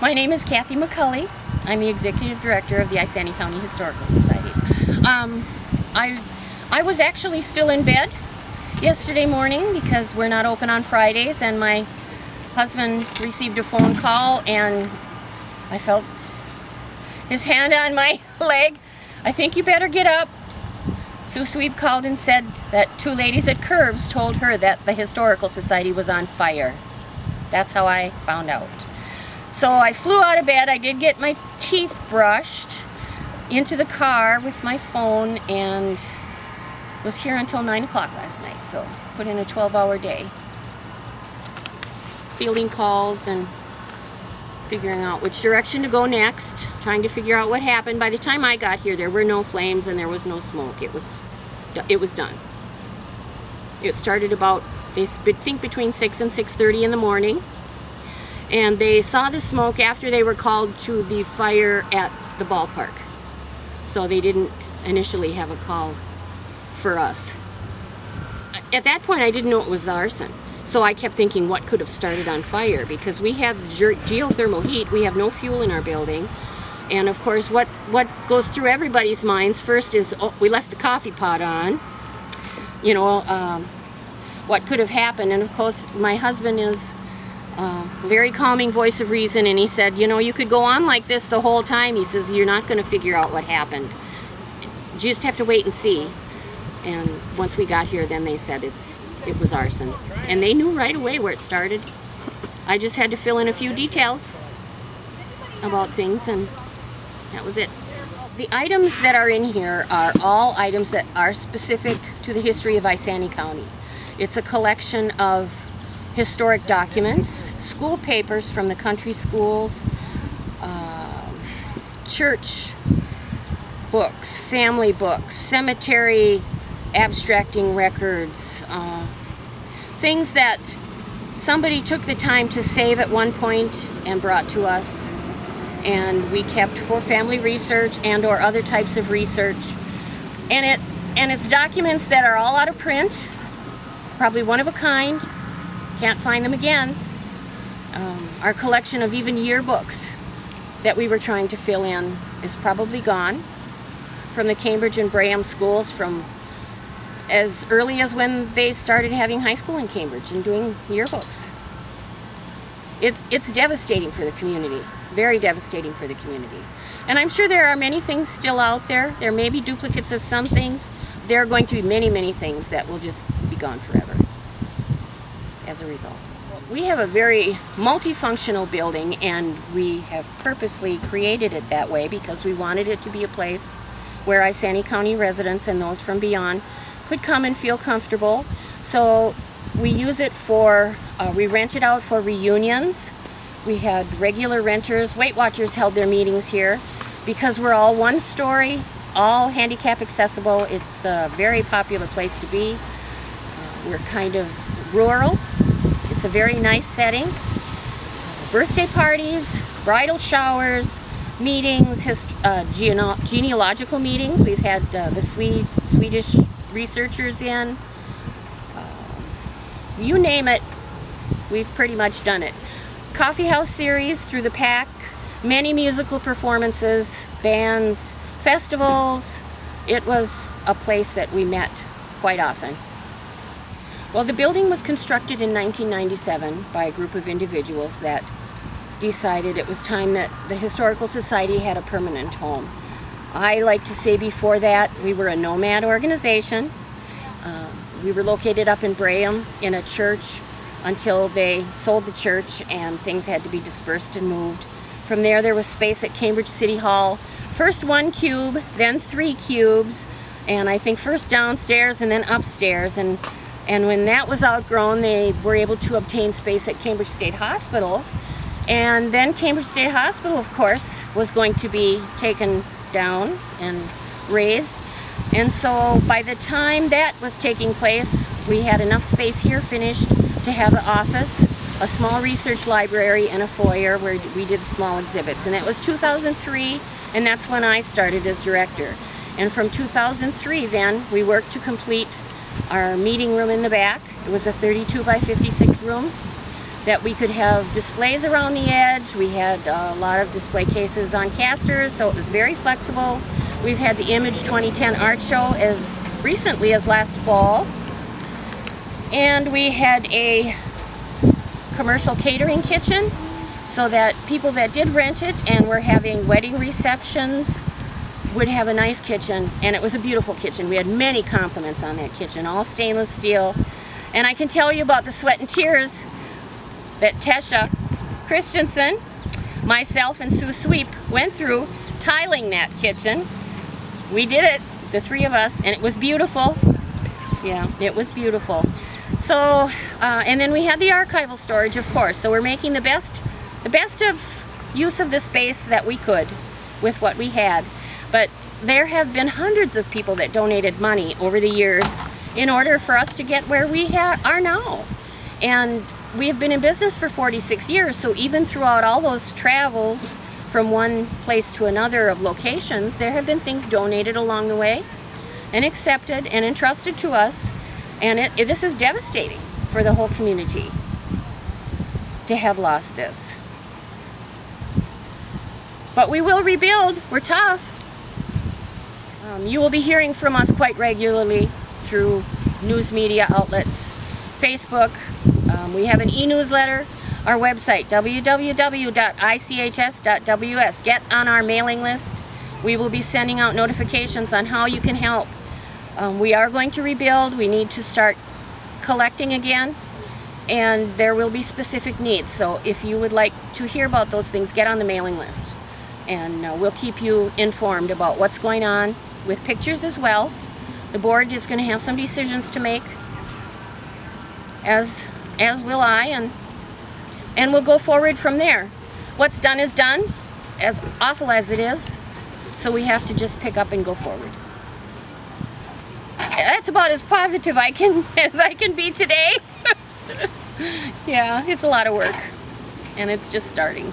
My name is Kathy McCully. I'm the Executive Director of the Isanti County Historical Society. I was actually still in bed yesterday morning because we're not open on Fridays, and my husband received a phone call and I felt his hand on my leg. I think you better get up. Sue Sweep called and said that two ladies at Curves told her that the Historical Society was on fire. That's how I found out. So I flew out of bed. I did get my teeth brushed, into the car with my phone, and was here until 9 o'clock last night. So put in a 12-hour day. Fielding calls and figuring out which direction to go next, trying to figure out what happened. By the time I got here, there were no flames and there was no smoke. It was done. It started about, they think, between 6 and 6:30 in the morning, and they saw the smoke after they were called to the fire at the ballpark. So they didn't initially have a call for us. At that point, I didn't know it was arson. So I kept thinking, what could have started on fire? Because we have geothermal heat, we have no fuel in our building. And of course, what goes through everybody's minds first is, oh, we left the coffee pot on. You know, what could have happened? And of course, my husband is a very calming voice of reason, and he said, you know, you could go on like this the whole time. He says, you're not going to figure out what happened. You just have to wait and see. And once we got here, then they said it was arson. And they knew right away where it started. I just had to fill in a few details about things, and that was it. The items that are in here are all items that are specific to the history of Isanti County. It's a collection of historic documents, school papers from the country schools, church books, family books, cemetery abstracting records, things that somebody took the time to save at one point and brought to us, and we kept for family research and or other types of research. And it's documents that are all out of print, probably one of a kind, can't find them again. Our collection of even yearbooks that we were trying to fill in is probably gone from the Cambridge and Braham schools, from as early as when they started having high school in Cambridge and doing yearbooks. It's devastating for the community, very devastating for the community. And I'm sure there are many things still out there. There may be duplicates of some things. There are going to be many, many things that will just be gone forever as a result. We have a very multifunctional building, and we have purposely created it that way because we wanted it to be a place where Isanti County residents and those from beyond could come and feel comfortable. So we use it for, we rent it out for reunions. We had regular renters, Weight Watchers held their meetings here. Because we're all one story, all handicap accessible, it's a very popular place to be. We're kind of rural. It's a very nice setting. Birthday parties, bridal showers, meetings, genealogical meetings. We've had the Swedish researchers in. You name it, we've pretty much done it. Coffee house series through the pack, many musical performances, bands, festivals. It was a place that we met quite often. Well, the building was constructed in 1997 by a group of individuals that decided it was time that the Historical Society had a permanent home. I like to say before that we were a nomad organization. We were located up in Braham in a church until they sold the church and things had to be dispersed and moved. From there was space at Cambridge City Hall. First 1 cube, then 3 cubes, and I think first downstairs and then upstairs. And when that was outgrown, they were able to obtain space at Cambridge State Hospital. And then Cambridge State Hospital, of course, was going to be taken down and raised. And so by the time that was taking place, we had enough space here finished to have an office, a small research library, and a foyer where we did small exhibits. And that was 2003, and that's when I started as director. And from 2003 then, we worked to complete our meeting room in the back. It was a 32 by 56 room. that we could have displays around the edge. We had a lot of display cases on casters, so it was very flexible. We've had the Image 2010 Art Show as recently as last fall. And we had a commercial catering kitchen, so that people that did rent it and were having wedding receptions would have a nice kitchen. And it was a beautiful kitchen. We had many compliments on that kitchen, all stainless steel. And I can tell you about the sweat and tears that Tesha Christensen, myself, and Sue Sweep went through tiling that kitchen. We did it, the three of us, and it was beautiful. Yeah, it was beautiful. So, and then we had the archival storage, of course. So we're making the best of use of the space that we could with what we had. But there have been hundreds of people that donated money over the years in order for us to get where we are now. And we have been in business for 46 years, so even throughout all those travels from one place to another of locations, there have been things donated along the way and accepted and entrusted to us. And this is devastating for the whole community to have lost this. But we will rebuild. We're tough. You will be hearing from us quite regularly through news media outlets, Facebook. We have an e-newsletter, our website, www.ichs.ws. Get on our mailing list. We will be sending out notifications on how you can help. We are going to rebuild. We need to start collecting again, and there will be specific needs. So if you would like to hear about those things, get on the mailing list, and we'll keep you informed about what's going on with pictures as well. The board is going to have some decisions to make, as will I, and we'll go forward from there. What's done is done, as awful as it is, so we have to just pick up and go forward. That's about as positive as I can be today. Yeah, it's a lot of work, and it's just starting.